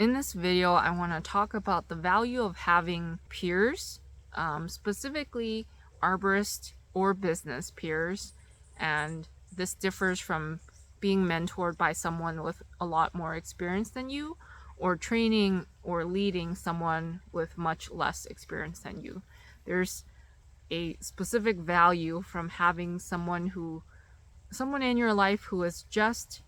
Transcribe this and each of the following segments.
In this video, I want to talk about the value of having peers, specifically arborist or business peers. And this differs from being mentored by someone with a lot more experience than you, or training or leading someone with much less experience than you. There's a specific value from having someone in your life who is just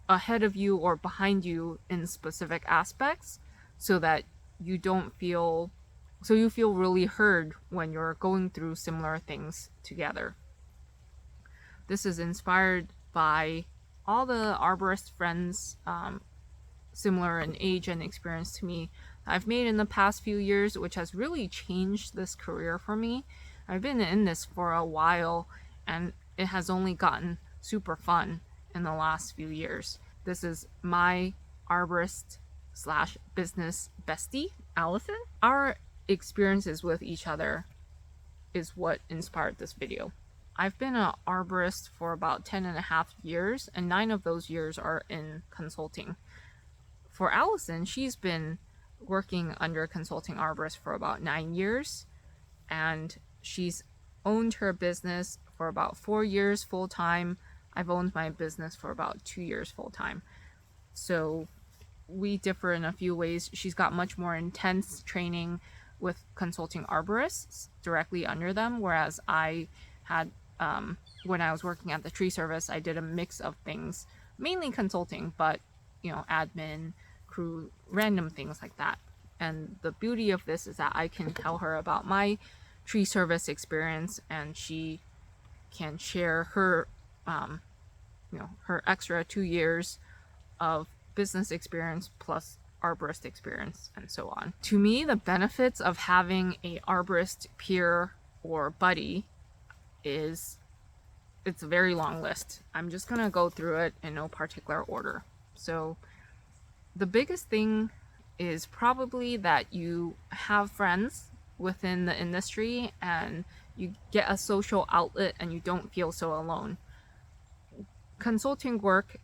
ahead of you or behind you in specific aspects, so that you don't feel you feel really heard when you're going through similar things together. This is inspired by all the arborist friends, similar in age and experience to me, I've made in the past few years, which has really changed this career for me. I've been in this for a while, and it has only gotten super fun in the last few years. This is my arborist slash business bestie, Allison. Our experiences with each other is what inspired this video. I've been an arborist for about 10 and a half years, and 9 of those years are in consulting. For Allison, she's been working under a consulting arborist for about 9 years, and she's owned her business for about 4 years full-time. I've owned my business for about 2 years full-time. So we differ in a few ways. She's got much more intense training with consulting arborists directly under them, whereas I had, when I was working at the tree service, I did a mix of things, mainly consulting, but admin, crew, random things like that. And the beauty of this is that I can tell her about my tree service experience, and she can share her her extra 2 years of business experience plus arborist experience and so on. To me, the benefits of having a arborist peer or buddy it's a very long list. I'm just gonna go through it in no particular order. So the biggest thing is probably that you have friends within the industry and you get a social outlet and you don't feel so alone. Consulting work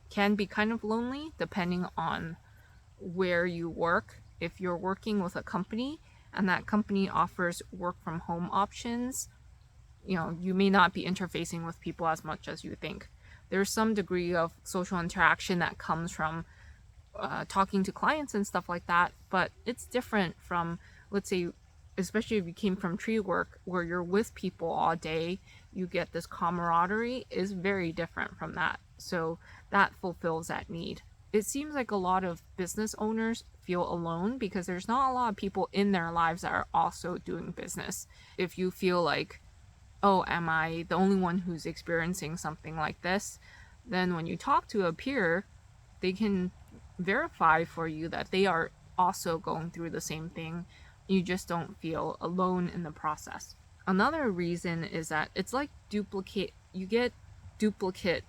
can be kind of lonely depending on where you work. If you're working with a company and that company offers work from home options, you may not be interfacing with people as much as you think. There's some degree of social interaction that comes from talking to clients and stuff like that, but it's different from, let's say, especially if you came from tree work where you're with people all day, you get this camaraderie, is very different from that. So that fulfills that need. It seems like a lot of business owners feel alone because there's not a lot of people in their lives that are also doing business. If you feel like, oh, am I the only one who's experiencing something like this? Then when you talk to a peer, they can verify for you that they are also going through the same thing. You just don't feel alone in the process. Another reason is that it's like you get duplicate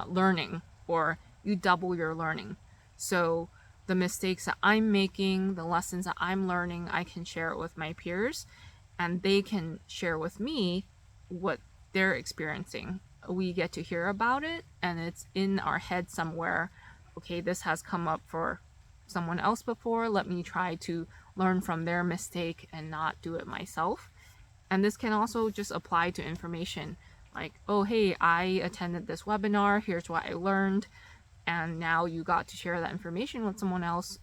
learning, or you double your learning. So the mistakes that I'm making, the lessons that I'm learning, I can share it with my peers, and they can share with me what they're experiencing. We get to hear about it, and it's in our head somewhere. Okay, this has come up for someone else before. Let me try to learn from their mistake and not do it myself. And this can also just apply to information. Like, oh, hey, I attended this webinar. Here's what I learned. And now you got to share that information with someone else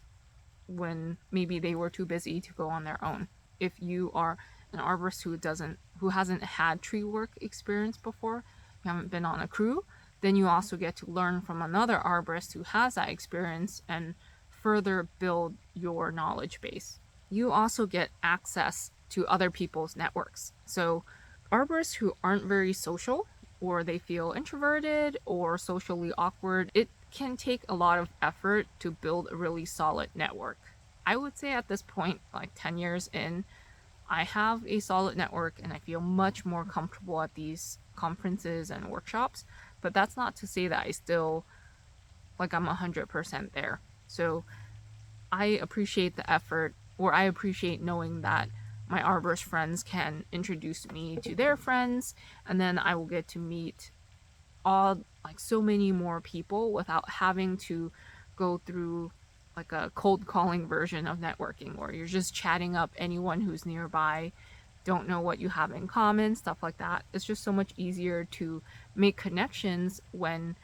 when maybe they were too busy to go on their own. If you are an arborist who hasn't had tree work experience before, you haven't been on a crew, then you also get to learn from another arborist who has that experience and further build your knowledge base. You also get access to other people's networks. So arborists who aren't very social, or they feel introverted or socially awkward, it can take a lot of effort to build a really solid network. I would say at this point, like 10 years in, I have a solid network and I feel much more comfortable at these conferences and workshops, but that's not to say that I still, like, I'm 100% there. So I appreciate the effort, or I appreciate knowing that my arborist friends can introduce me to their friends, and then I will get to meet so many more people without having to go through like a cold calling version of networking where you're just chatting up anyone who's nearby, don't know what you have in common, stuff like that. It's just so much easier to make connections when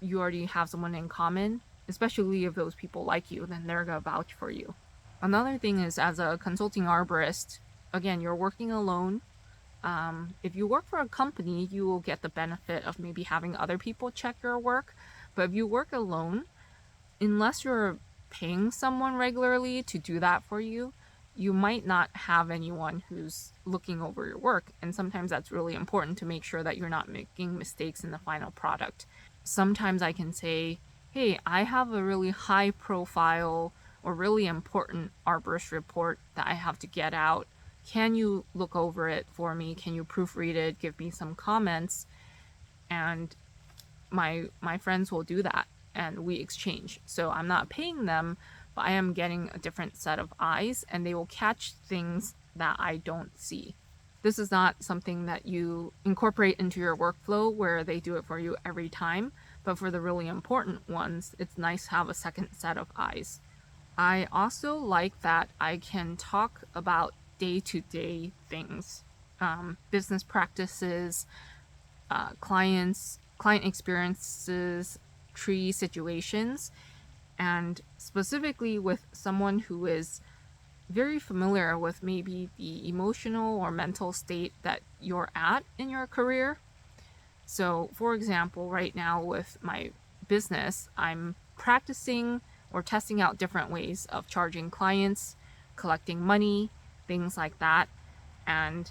you already have someone in common, especially if those people like you, then they're gonna vouch for you. Another thing is, as a consulting arborist, again, you're working alone. If you work for a company, you will get the benefit of maybe having other people check your work. But if you work alone, unless you're paying someone regularly to do that for you, you might not have anyone who's looking over your work. And sometimes that's really important to make sure that you're not making mistakes in the final product. Sometimes I can say, hey, I have a really high profile or really important arborist report that I have to get out. Can you look over it for me? Can you proofread it? Give me some comments. And my friends will do that and we exchange. So I'm not paying them, but I am getting a different set of eyes and they will catch things that I don't see. This is not something that you incorporate into your workflow where they do it for you every time, but for the really important ones, it's nice to have a second set of eyes. I also like that I can talk about day-to-day things, business practices, client experiences, tree situations, and specifically with someone who is very familiar with maybe the emotional or mental state that you're at in your career. So, for example, right now with my business, I'm practicing or testing out different ways of charging clients, collecting money, things like that. And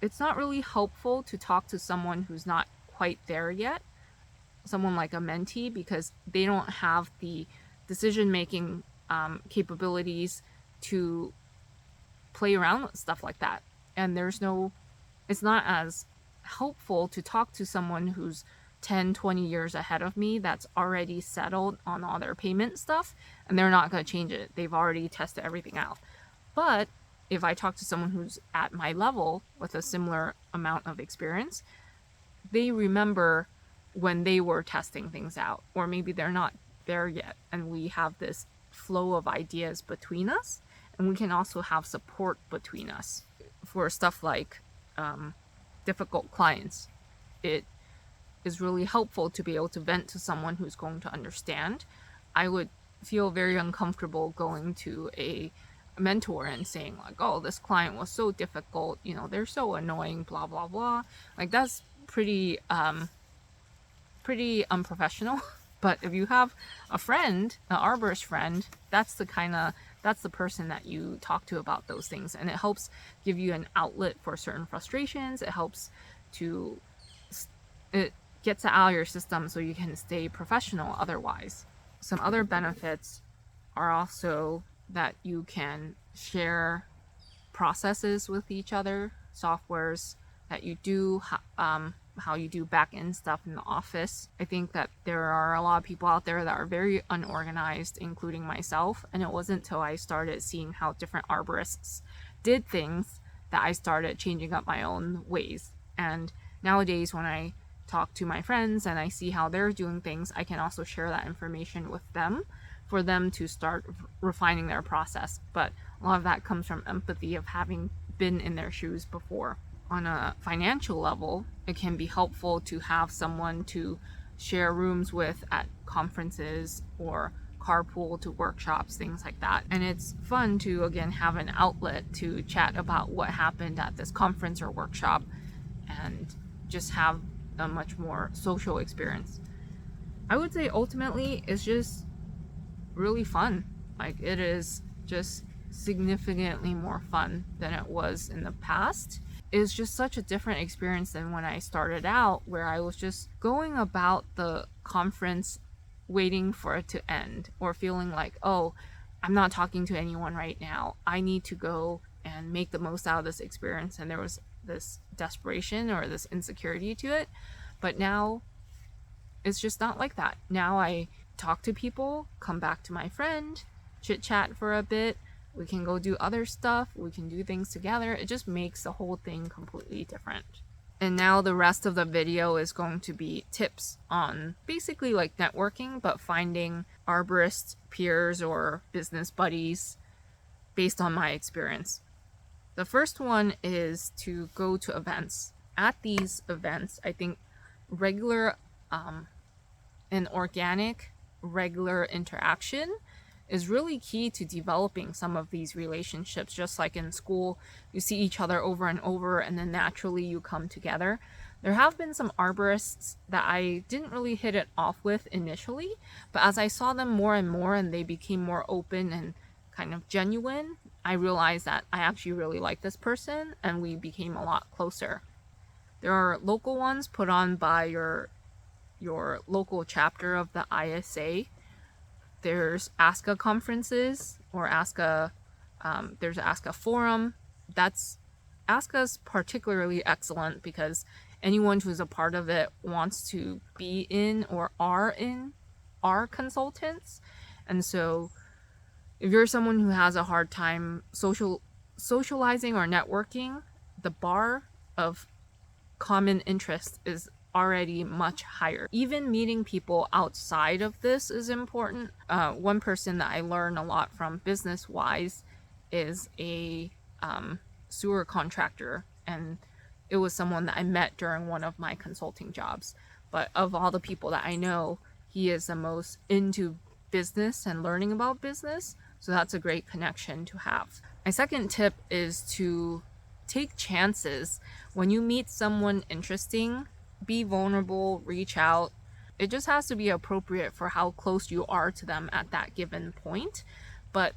it's not really helpful to talk to someone who's not quite there yet, someone like a mentee, because they don't have the decision-making capabilities to play around with stuff like that. And it's not as helpful to talk to someone who's 10, 20 years ahead of me that's already settled on all their payment stuff, and they're not going to change it. They've already tested everything out. But if I talk to someone who's at my level with a similar amount of experience, they remember when they were testing things out, or maybe they're not there yet, and we have this flow of ideas between us, and we can also have support between us for stuff like difficult clients. It is really helpful to be able to vent to someone who's going to understand. I would feel very uncomfortable going to a mentor and saying like, oh, this client was so difficult, they're so annoying, blah blah blah. Like, that's pretty unprofessional. But if you have a friend, an arborist friend, that's the person that you talk to about those things, and it helps give you an outlet for certain frustrations. It gets it out of your system so you can stay professional otherwise. Some other benefits are also that you can share processes with each other, softwares that you do, how you do back-end stuff in the office. I think that there are a lot of people out there that are very unorganized, including myself, and it wasn't until I started seeing how different arborists did things that I started changing up my own ways. And nowadays, when I talk to my friends and I see how they're doing things, I can also share that information with them for them to start refining their process. But a lot of that comes from empathy of having been in their shoes before. On a financial level, it can be helpful to have someone to share rooms with at conferences or carpool to workshops, things like that. And it's fun to, again, have an outlet to chat about what happened at this conference or workshop and just have a much more social experience. I would say ultimately it's just really fun. Like, it is just significantly more fun than it was in the past. It's just such a different experience than when I started out, where I was just going about the conference waiting for it to end, or feeling like, oh, I'm not talking to anyone right now, I need to go and make the most out of this experience. And there was this desperation or this insecurity to it. But now it's just not like that. Now I talk to people, come back to my friend, chit chat for a bit, we can go do other stuff, we can do things together. It just makes the whole thing completely different. And now the rest of the video is going to be tips on basically like networking, but finding arborist peers or business buddies based on my experience. The first one is to go to events. At these events, I think regular and organic, regular interaction is really key to developing some of these relationships. Just like in school, you see each other over and over, and then naturally you come together. There have been some arborists that I didn't really hit it off with initially, but as I saw them more and more and they became more open and kind of genuine, I realized that I actually really like this person, and we became a lot closer. There are local ones put on by your local chapter of the ISA. There's ASCA conferences or ASCA, there's ASCA forum. ASCA's particularly excellent because anyone who's a part of it wants to be in or are consultants. And so if you're someone who has a hard time socializing or networking, the bar of common interest is already much higher. Even meeting people outside of this is important. One person that I learn a lot from business-wise is a sewer contractor, and it was someone that I met during one of my consulting jobs. But of all the people that I know, he is the most into business and learning about business, so that's a great connection to have. My second tip is to take chances. When you meet someone interesting, be vulnerable, reach out. It just has to be appropriate for how close you are to them at that given point. But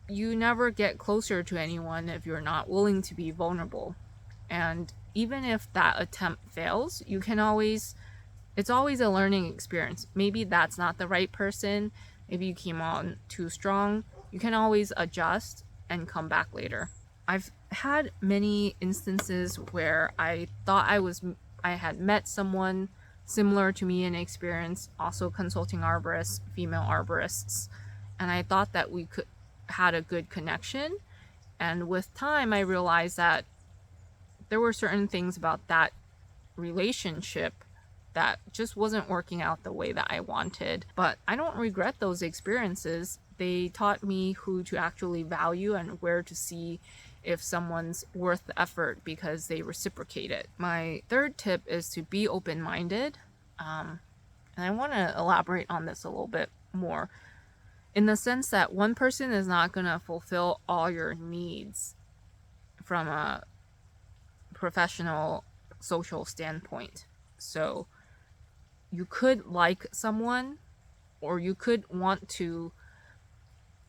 you never get closer to anyone if you're not willing to be vulnerable. And even if that attempt fails, it's always a learning experience. Maybe that's not the right person. Maybe you came on too strong. You can always adjust and come back later. I've had many instances where I thought I had met someone similar to me in experience, also consulting arborists, female arborists, and I thought that we had a good connection. And with time, I realized that there were certain things about that relationship that just wasn't working out the way that I wanted. But I don't regret those experiences. They taught me who to actually value and where to see if someone's worth the effort because they reciprocate it. My third tip is to be open-minded. And I want to elaborate on this a little bit more in the sense that one person is not going to fulfill all your needs from a professional social standpoint. So you could like someone, or you could want to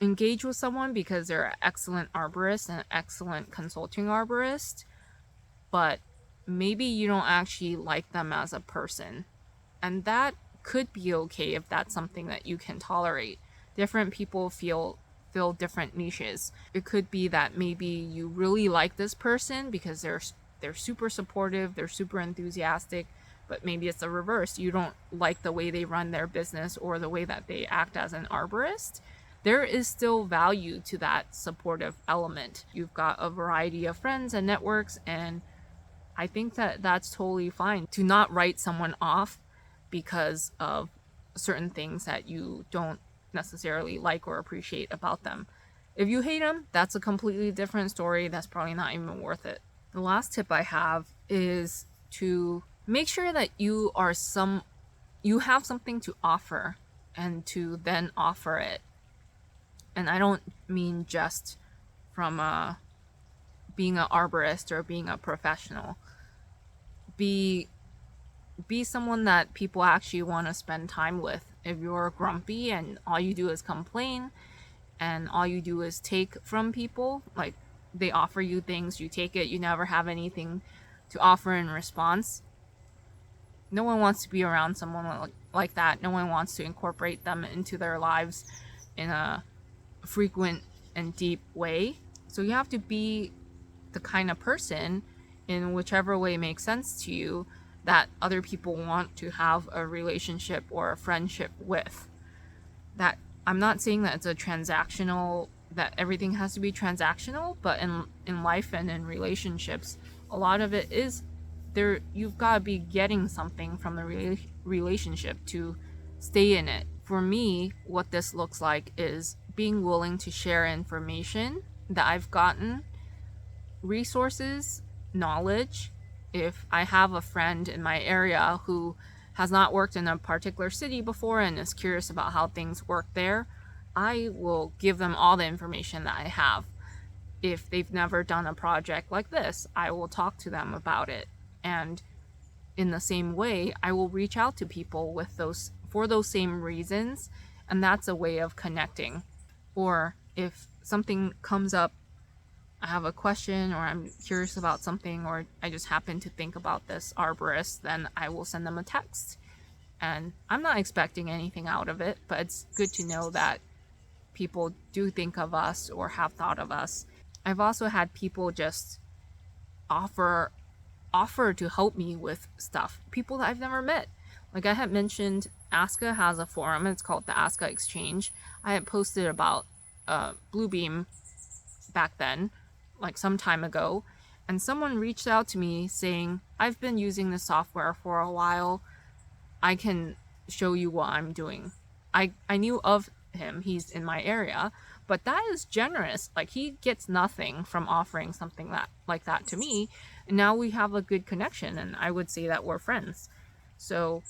engage with someone because they're an excellent arborist and an excellent consulting arborist, but maybe you don't actually like them as a person. And that could be okay if that's something that you can tolerate. Different people fill different niches. It could be that maybe you really like this person because they're super supportive, they're super enthusiastic, but maybe it's the reverse. You don't like the way they run their business or the way that they act as an arborist. There is still value to that supportive element. You've got a variety of friends and networks, and I think that that's totally fine to not write someone off because of certain things that you don't necessarily like or appreciate about them. If you hate them, that's a completely different story. That's probably not even worth it. The last tip I have is to make sure that you have something to offer and to then offer it. And I don't mean just from being an arborist or being a professional. Be someone that people actually want to spend time with. If you're grumpy and all you do is complain and all you do is take from people, like they offer you things, you take it, you never have anything to offer in response, no one wants to be around someone like that. No one wants to incorporate them into their lives in a frequent and deep way. So you have to be the kind of person, in whichever way makes sense to you, that other people want to have a relationship or a friendship with. That I'm not saying that that everything has to be transactional, but in life and in relationships, a lot of it is you've got to be getting something from the relationship to stay in it. For me, what this looks like is being willing to share information that I've gotten, resources, knowledge. If I have a friend in my area who has not worked in a particular city before and is curious about how things work there, I will give them all the information that I have. If they've never done a project like this, I will talk to them about it. And in the same way, I will reach out to people with those for those same reasons, and that's a way of connecting. Or if something comes up, I have a question or I'm curious about something, or I just happen to think about this arborist, then I will send them a text. And I'm not expecting anything out of it, but it's good to know that people do think of us or have thought of us. I've also had people just offer to help me with stuff. People that I've never met. Like I had mentioned, ASCA has a forum. It's called the ASCA Exchange. I had posted about Bluebeam back then, like some time ago, and someone reached out to me saying, I've been using this software for a while. I can show you what I'm doing. I knew of him. He's in my area. But that is generous. Like he gets nothing from offering something like that to me. And now we have a good connection, and I would say that we're friends. So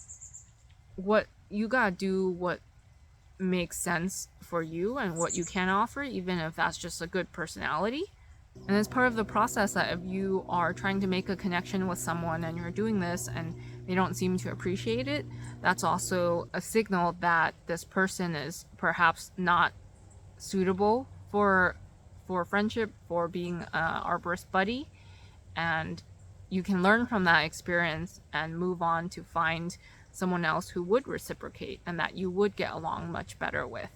what you gotta do what makes sense for you and what you can offer, even if that's just a good personality. And it's part of the process that if you are trying to make a connection with someone and you're doing this and they don't seem to appreciate it, that's also a signal that this person is perhaps not suitable for friendship, for being an arborist buddy. And you can learn from that experience and move on to find someone else who would reciprocate and that you would get along much better with.